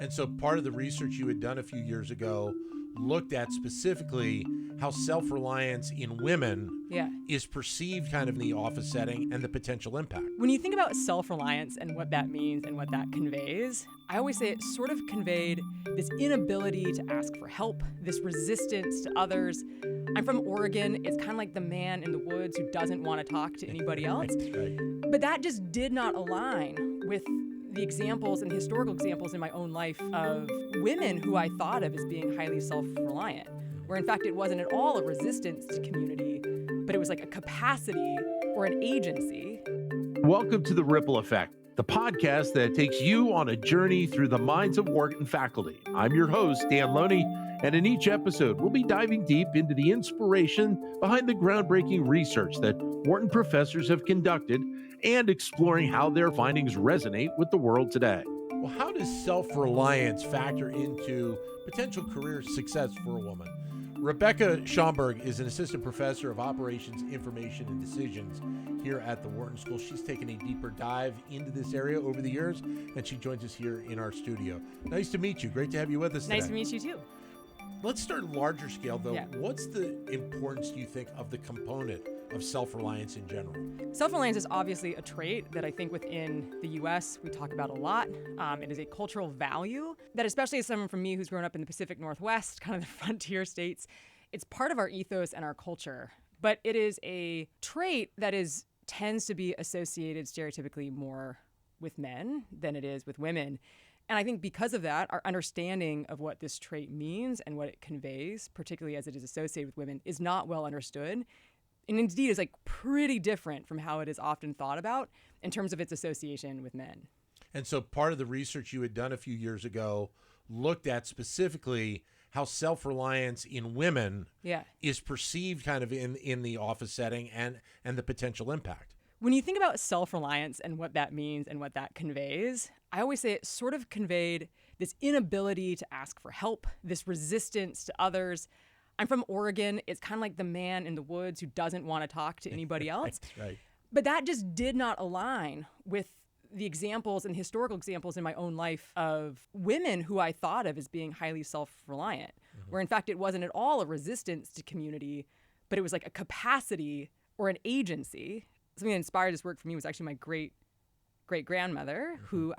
And so part of the research you had done a few years ago looked at specifically how self-reliance in women is perceived kind of in the office setting and the potential impact. When you think about self-reliance and what that means and what that conveys, I always say it sort of conveyed this inability to ask for help, this resistance to others. I'm from Oregon. It's kind of like the man in the woods who doesn't want to talk to anybody else. Right. But that just did not align with the examples and the historical examples in my own life of women who I thought of as being highly self-reliant, where in fact it wasn't at all a resistance to community, but it was like a capacity or an agency. Welcome to The Ripple Effect, the podcast that takes you on a journey through the minds of Wharton faculty. I'm your host, Dan Loney, and in each episode, we'll be diving deep into the inspiration behind the groundbreaking research that Wharton professors have conducted and exploring how their findings resonate with the world today. Well, how does self-reliance factor into potential career success for a woman? Rebecca Schaumberg is an assistant professor of operations, information, and decisions here at the Wharton School. She's taken a deeper dive into this area over the years, and she joins us here in our studio. Nice to meet you. Great to have you with us today. Nice to meet you too. Let's start larger scale, though. Yeah. What's the importance, do you think, of the component of self-reliance in general? Self-reliance is obviously a trait that I think within the U.S. we talk about a lot. It is a cultural value that, especially as someone from me who's grown up in the Pacific Northwest, kind of the frontier states, it's part of our ethos and our culture. But it is a trait that tends to be associated stereotypically more with men than it is with women. And I think because of that, our understanding of what this trait means and what it conveys, particularly as it is associated with women, is not well understood. And indeed is like pretty different from how it is often thought about in terms of its association with men. And so part of the research you had done a few years ago looked at specifically how self-reliance in women is perceived kind of in the office setting and the potential impact. When you think about self-reliance and what that means and what that conveys, I always say it sort of conveyed this inability to ask for help, this resistance to others. I'm from Oregon. It's kind of like the man in the woods who doesn't want to talk to anybody else. Right. But that just did not align with the examples and historical examples in my own life of women who I thought of as being highly self-reliant, where in fact it wasn't at all a resistance to community, but it was like a capacity or an agency. Something that inspired this work for me was actually my great-grandmother who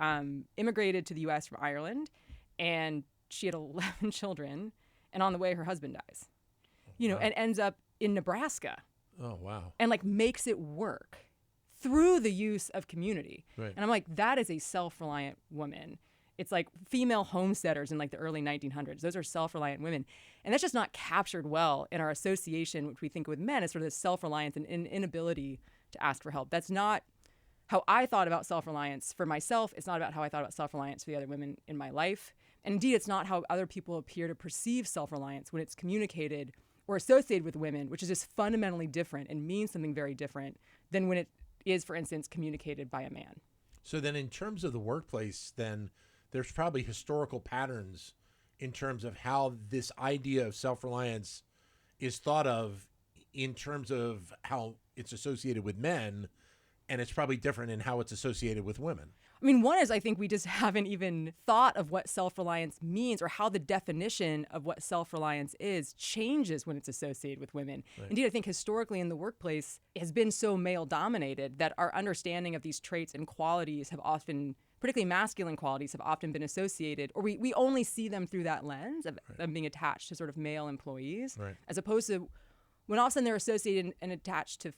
immigrated to the U.S. from Ireland, and she had 11 children, and on the way her husband dies, and ends up in Nebraska. Oh, wow. And like makes it work through the use of community. Right. And I'm like, that is a self-reliant woman. It's like female homesteaders in like the early 1900s. Those are self-reliant women. And that's just not captured well in our association, which we think with men as sort of this self-reliance and inability to ask for help. That's not how I thought about self-reliance for myself. It's not about how I thought about self-reliance for the other women in my life. And indeed, it's not how other people appear to perceive self-reliance when it's communicated or associated with women, which is just fundamentally different and means something very different than when it is, for instance, communicated by a man. So then in terms of the workplace, then there's probably historical patterns in terms of how this idea of self-reliance is thought of in terms of how it's associated with men, and it's probably different in how it's associated with women. I mean, one is I think we just haven't even thought of what self-reliance means or how the definition of what self-reliance is changes when it's associated with women. Right. Indeed, I think historically in the workplace it has been so male-dominated that our understanding of these traits and qualities have often, particularly masculine qualities, have often been associated, or we only see them through that lens of them being attached to sort of male employees, as opposed to when all of a sudden they're associated and attached to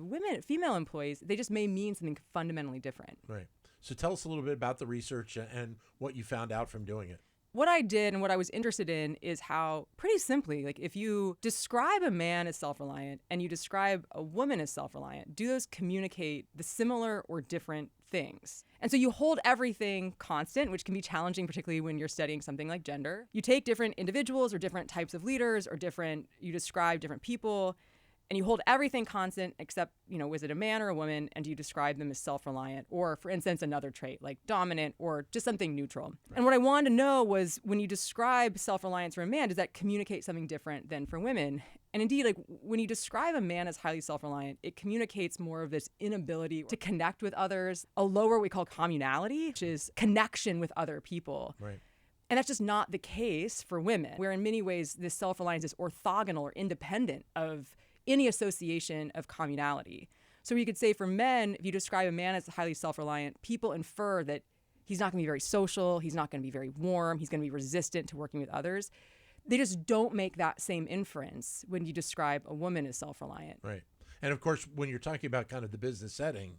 women, female employees, they just may mean something fundamentally different. Right. So tell us a little bit about the research and what you found out from doing it. What I did and what I was interested in is how, pretty simply, like if you describe a man as self-reliant and you describe a woman as self-reliant, do those communicate the similar or different things? And so you hold everything constant, which can be challenging, particularly when you're studying something like gender. You take different individuals or different types of leaders or you describe different people, and you hold everything constant except, was it a man or a woman, and you describe them as self-reliant or, for instance, another trait like dominant or just something neutral. Right. And what I wanted to know was when you describe self-reliance for a man, does that communicate something different than for women? And indeed, like when you describe a man as highly self-reliant, it communicates more of this inability to connect with others, a lower what we call communality, which is connection with other people. Right. And that's just not the case for women, where in many ways this self-reliance is orthogonal or independent of any association of communality. So you could say for men, if you describe a man as highly self-reliant, people infer that he's not going to be very social, he's not going to be very warm, he's going to be resistant to working with others. They just don't make that same inference when you describe a woman as self-reliant. Right. And of course, when you're talking about kind of the business setting,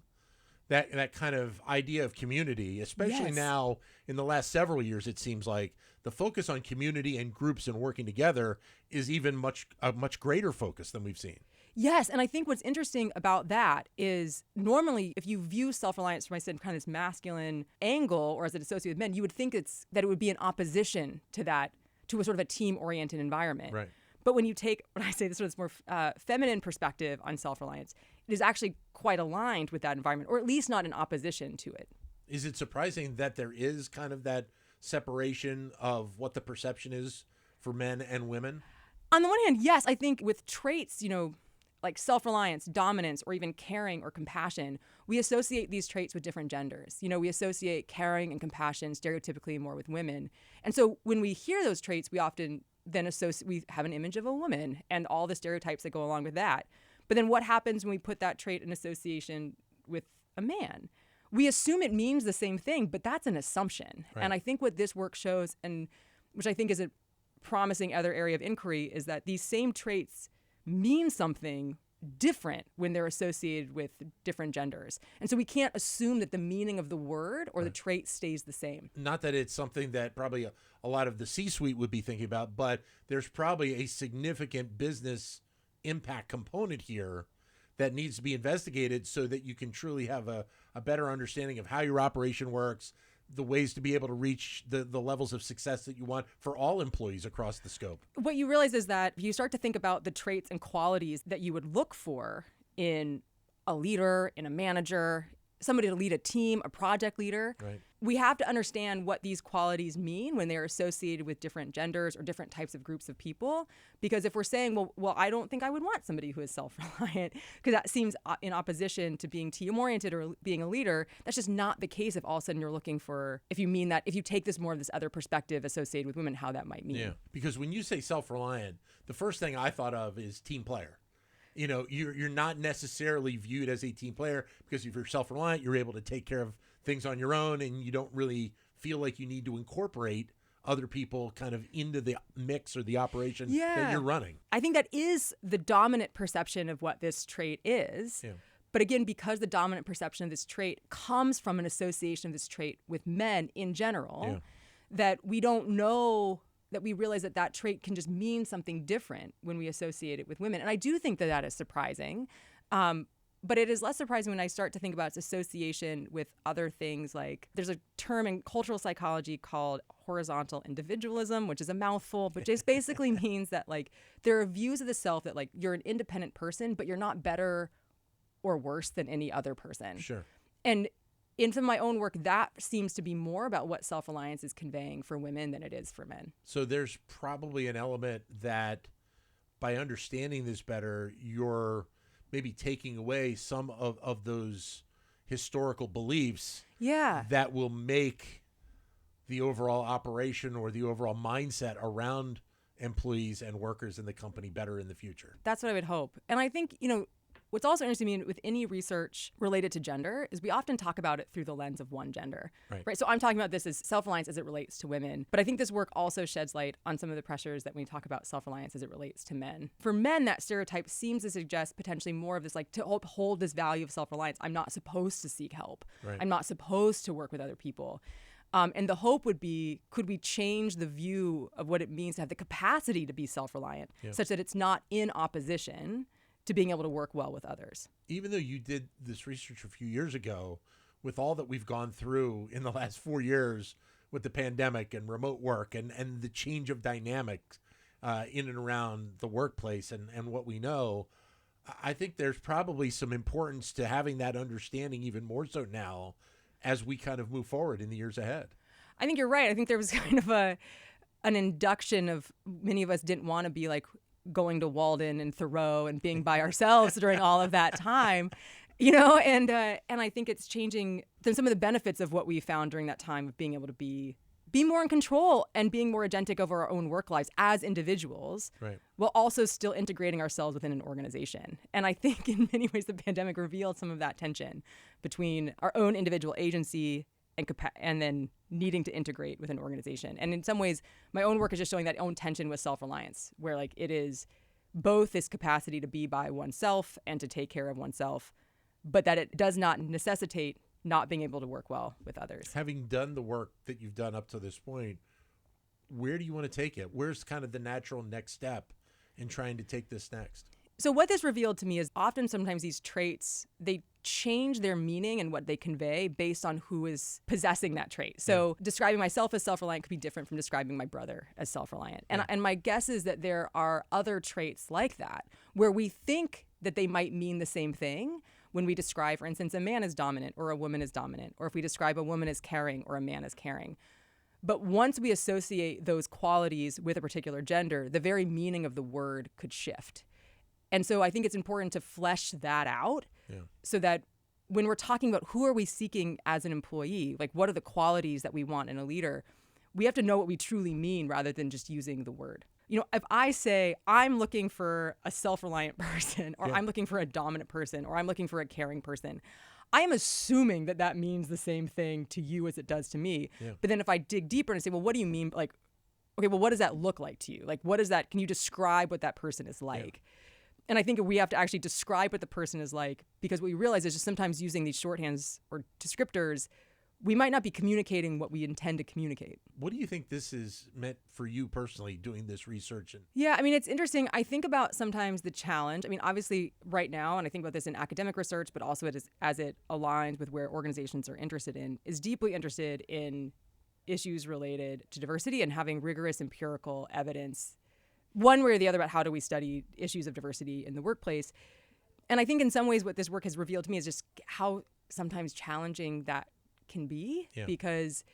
that kind of idea of community, especially Yes. now in the last several years, it seems like the focus on community and groups and working together is even a much greater focus than we've seen. Yes, and I think what's interesting about that is normally if you view self-reliance from, I said, kind of this masculine angle or as it associated with men, you would think that it would be in opposition to that, to a sort of a team-oriented environment. Right. But when you take, when I say this sort of more feminine perspective on self-reliance, it is actually quite aligned with that environment, or at least not in opposition to it. Is it surprising that there is kind of that separation of what the perception is for men and women? On the one hand, yes, I think with traits, like self-reliance, dominance, or even caring or compassion, we associate these traits with different genders. We associate caring and compassion stereotypically more with women. And so when we hear those traits, we often then we have an image of a woman and all the stereotypes that go along with that. But then what happens when we put that trait in association with a man? We assume it means the same thing, but that's an assumption. Right. And I think what this work shows, and which I think is a promising other area of inquiry, is that these same traits mean something different when they're associated with different genders. And so we can't assume that the meaning of the word or the trait stays the same. Not that it's something that probably a lot of the C-suite would be thinking about, but there's probably a significant business impact component here that needs to be investigated so that you can truly have a better understanding of how your operation works, the ways to be able to reach the levels of success that you want for all employees across the scope. What you realize is that if you start to think about the traits and qualities that you would look for in a leader, in a manager, somebody to lead a team, a project leader, Right. we have to understand what these qualities mean when they're associated with different genders or different types of groups of people. Because if we're saying, well, I don't think I would want somebody who is self-reliant, because that seems in opposition to being team-oriented or being a leader, that's just not the case if all of a sudden you're looking for, if you take this more of this other perspective associated with women, how that might mean. Yeah. Because when you say self-reliant, the first thing I thought of is team player. You're not necessarily viewed as a team player because if you're self-reliant, you're able to take care of things on your own and you don't really feel like you need to incorporate other people kind of into the mix or the operation that you're running. I think that is the dominant perception of what this trait is. Yeah. But again, because the dominant perception of this trait comes from an association of this trait with men in general, that we don't know, that we realize that trait can just mean something different when we associate it with women. And I do think that is surprising. But it is less surprising when I start to think about its association with other things. Like there's a term in cultural psychology called horizontal individualism, which is a mouthful, but just basically means that like there are views of the self that like you're an independent person, but you're not better or worse than any other person. Sure. And in some of my own work, that seems to be more about what self-reliance is conveying for women than it is for men. So there's probably an element that by understanding this better, you're maybe taking away some of those historical beliefs that will make the overall operation or the overall mindset around employees and workers in the company better in the future. That's what I would hope. And I think, what's also interesting to me with any research related to gender is we often talk about it through the lens of one gender, right? So I'm talking about this as self-reliance as it relates to women, but I think this work also sheds light on some of the pressures that we talk about self-reliance as it relates to men. For men, that stereotype seems to suggest potentially more of this, like to uphold this value of self-reliance. I'm not supposed to seek help. Right. I'm not supposed to work with other people. And the hope would be, could we change the view of what it means to have the capacity to be self-reliant such that it's not in opposition to being able to work well with others. Even though you did this research a few years ago, with all that we've gone through in the last 4 years with the pandemic and remote work and the change of dynamics in and around the workplace and what we know, I think there's probably some importance to having that understanding even more so now as we kind of move forward in the years ahead. I think you're right. I think there was kind of an induction of many of us didn't want to be like going to Walden and Thoreau and being by ourselves during all of that time, and I think it's changing some of the benefits of what we found during that time of being able to be be more in control and being more agentic over our own work lives as individuals, Right. while also still integrating ourselves within an organization. And I think in many ways the pandemic revealed some of that tension between our own individual agency and then needing to integrate with an organization. And in some ways, my own work is just showing that own tension with self-reliance, where like it is both this capacity to be by oneself and to take care of oneself, but that it does not necessitate not being able to work well with others. Having done the work that you've done up to this point, where do you want to take it? Where's kind of the natural next step in trying to take this next? So what this revealed to me is often sometimes these traits, they change their meaning and what they convey based on who is possessing that trait. So describing myself as self-reliant could be different from describing my brother as self-reliant. And my guess is that there are other traits like that where we think that they might mean the same thing when we describe, for instance, a man is dominant or a woman is dominant, or if we describe a woman as caring or a man as caring. But once we associate those qualities with a particular gender, the very meaning of the word could shift. And so I think it's important to flesh that out so that when we're talking about who are we seeking as an employee, like what are the qualities that we want in a leader, we have to know what we truly mean rather than just using the word. You know, if I say I'm looking for a self-reliant person, or I'm looking for a dominant person, or I'm looking for a caring person, I am assuming that that means the same thing to you as it does to me. Yeah. But then if I dig deeper and say, well, what do you mean? Like, okay, well, what does that look like to you? Like, what is that? Can you describe what that person is like? Yeah. And I think we have to actually describe what the person is like, because what we realize is just sometimes using these shorthands or descriptors, we might not be communicating what we intend to communicate. What do you think this is meant for you personally, doing this research? Yeah, I mean, it's interesting. I think about sometimes the challenge. I mean, obviously right now, and I think about this in academic research, but also as it aligns with where organizations are interested in, is deeply interested in issues related to diversity and having rigorous empirical evidence, one way or the other, about how do we study issues of diversity in the workplace. And I think in some ways what this work has revealed to me is just how sometimes challenging that can be, because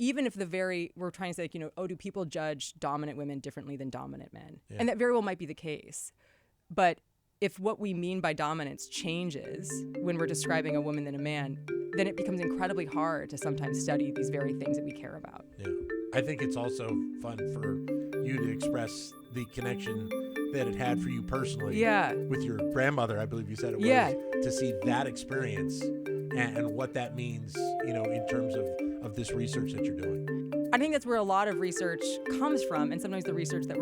even if we're trying to say, like, you know, oh, do people judge dominant women differently than dominant men? Yeah. And that very well might be the case. But if what we mean by dominance changes when we're describing a woman than a man, then it becomes incredibly hard to sometimes study these very things that we care about. Yeah. I think it's also fun for you to express the connection that it had for you personally with your grandmother, I believe you said it was, to see that experience and what that means, you know, in terms of this research that you're doing. I think that's where a lot of research comes from, and sometimes the research that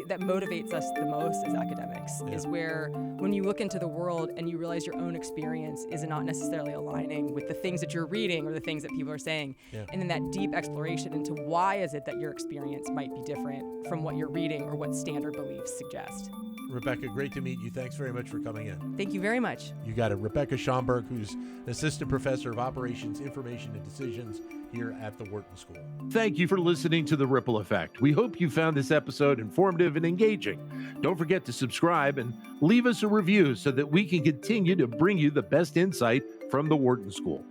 that motivates us the most as academics is where when you look into the world and you realize your own experience is not necessarily aligning with the things that you're reading or the things that people are saying. Yeah. And then that deep exploration into why is it that your experience might be different from what you're reading or what standard beliefs suggest. Rebecca, great to meet you. Thanks very much for coming in. Thank you very much. You got it. Rebecca Schaumberg, who's an assistant professor of operations, information, and decisions here at the Wharton School. Thank you for listening to The Ripple Effect. We hope you found this episode informative and engaging. Don't forget to subscribe and leave us a review so that we can continue to bring you the best insight from the Wharton School.